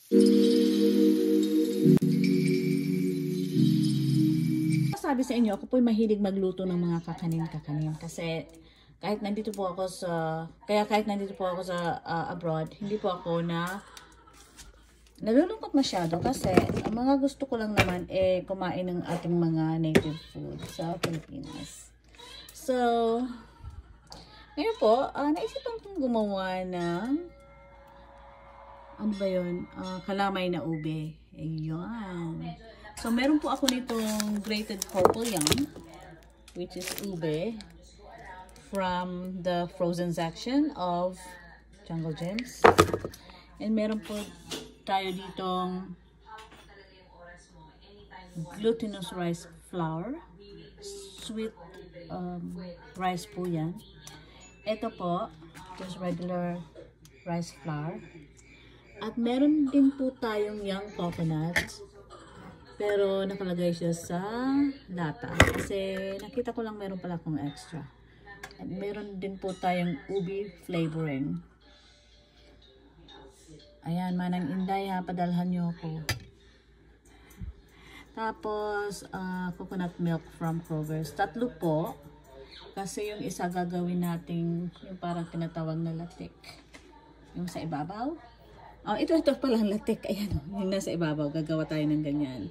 Sabi sa inyo, ako po'y mahilig magluto ng mga kakanin-kakanin kasi kahit nandito po ako sa abroad, hindi po ako nalulungkot masyado kasi ang mga gusto ko lang naman kumain ng ating mga native food sa Pilipinas. So, ngayon po, naisipan kong gumawa ng ano ba yun? Kalamay na ube. Ayan. So, meron po ako nitong grated purple yam, which is ube, from the frozen section of Jungle Gems. And meron po tayo ditong glutinous rice flour. Sweet rice po yan. Ito po, just regular rice flour. At meron din po tayong young coconut. Pero nakalagay siya sa lata. Kasi nakita ko lang meron pala akong extra. At meron din po tayong ubi flavoring. Ayan, Manang Inday ha, padalhan nyo ako. Tapos, coconut milk from Kroger's. 3 po. Kasi yung isa gagawin natin yung parang tinatawag na latik. Yung sa ibabaw. Ito pala ang latik. Ayan, yung nasa ibabaw. Gagawa tayo ng ganyan.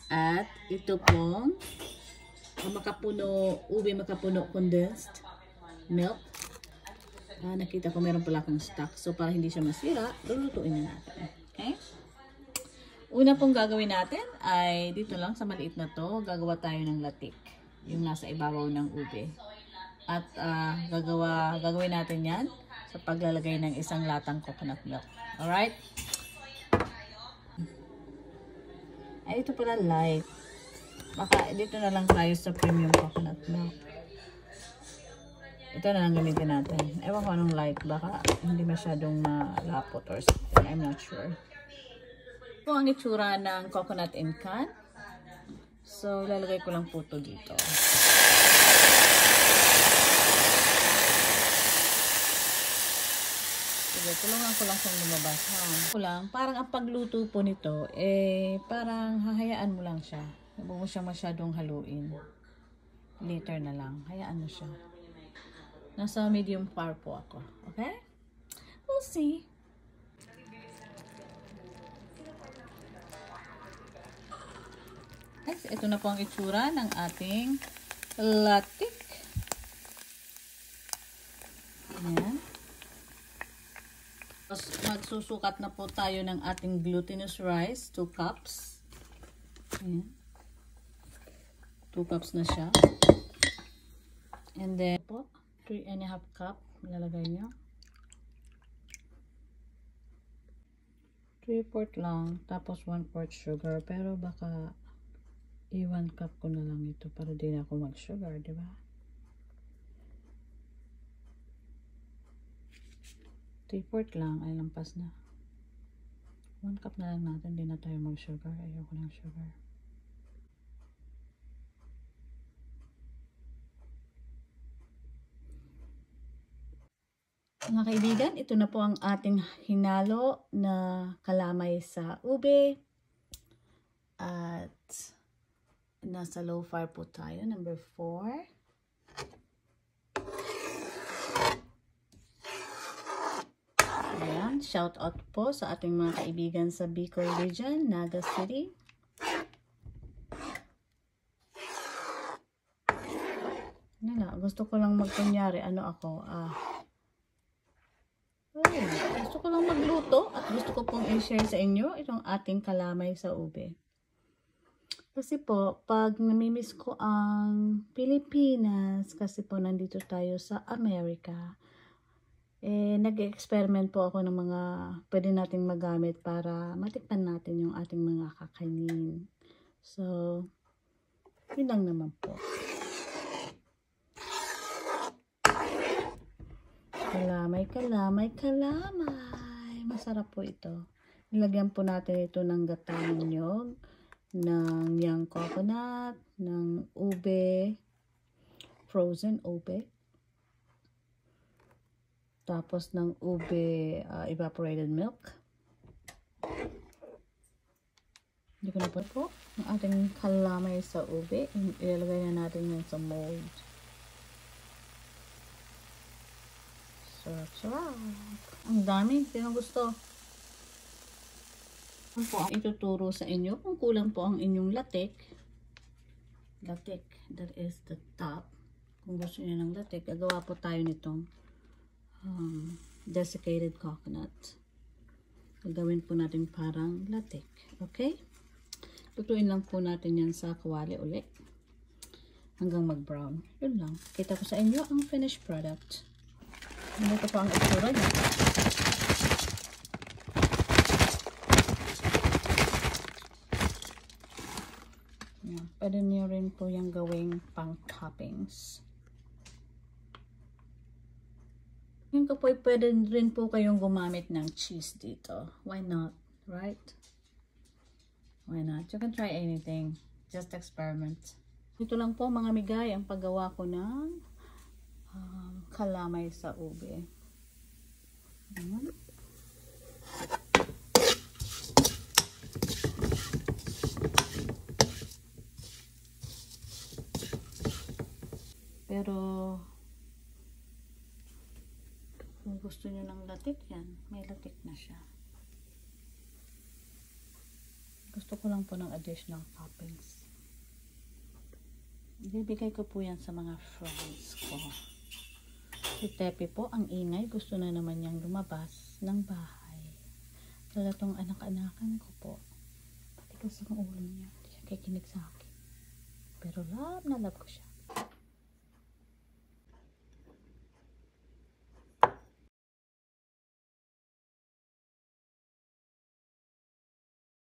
At ito pong ube makapuno condensed milk. Nakita ko meron pala akong stock. So, para hindi siya masira, lulutuin na natin. Okay? Una pong gagawin natin ay dito lang sa maliit na to, gagawa tayo ng latik. Yung nasa ibabaw ng ube. At gagawin natin yan sa paglalagay ng isang latang coconut milk. Alright? Ay, ito pala light. Baka dito na lang tayo sa premium coconut milk. Ito na lang gamitin natin. Ewan ko anong light. Baka hindi masyadong malapot or something. I'm not sure. Ito ang itsura ng coconut in can. So, lalagay ko lang po ito dito. Sige, tulungan ko lang siyang lumabas. Parang ang pagluto po nito, parang hahayaan mo lang siya. Huwag mo siya masyadong haluin. Later na lang. Hayaan mo siya. Nasa medium fire po ako. Okay? We'll see. Guys, ito na po ang itsura ng ating latik. Ayan. Tapos, magsusukat na po tayo ng ating glutinous rice, 2 cups. Ayan. 2 cups na siya. And then, po, 3½ cup, lalagay nyo. 3/4 lang, tapos 1/4 sugar. Pero baka, 1 cup ko na lang ito para di na ako mag-sugar, di ba? 3/4 lang, ay lampas na. 1 cup na lang natin, di na tayo mag-sugar. Ayoko ng sugar. Mga kaibigan, ito na po ang ating hinalo na kalamay sa ube. At nasa low fire po tayo, number 4. Ayan, shout out po sa ating mga kaibigan sa Bicol region, Naga City. Gusto ko lang magkunyari, gusto ko lang magluto at gusto ko pong i-share sa inyo itong ating kalamay sa ube. Kasi po, pag namimiss ko ang Pilipinas, kasi po nandito tayo sa Amerika, nag-experiment po ako ng mga pwede nating magamit para matikman natin yung ating mga kakanin. So, yun lang naman po. Kalamay, kalamay, kalamay. Masarap po ito. Nilagyan po natin ito ng gatang nyog, ng young coconut, ng ube, frozen ube. Tapos ng ube, evaporated milk. Hindi ko na po ang ating kalamay sa ube. Ilalagay na natin yan sa mold. Sarap. Ang dami. Sino gusto? Ano po ang ituturo sa inyo? Kung kulang po ang inyong latik. Latik. That is the top. Kung gusto niyo ng latik, gagawa po tayo nitong desiccated coconut. Gagawin po natin parang latik. Okay? Lutuin lang po natin yan sa kawali ulit. Hanggang mag-brown. Yun lang. Kita ko sa inyo ang finished product. Ito po ang itsura niya. Yan. Pwede niyo rin po yung gawing pang toppings. Yung po pwede rin po kayong gumamit ng cheese dito. Why not? Right? Why not? You can try anything. Just experiment. Ito lang po mga migay ang paggawa ko ng kalamay sa ube. Ayan. Pero kung gusto nyo ng latik yan, may latik na siya. Gusto ko lang po ng additional toppings. Ibibigay ko po yan sa mga friends ko. Si Tepi po, ang ingay. Gusto na naman niyang lumabas ng bahay. Kaya itong anak-anakan ko po, patigas ang ulo niya. Hindi siya kikinig sa akin. Pero love na love ko siya.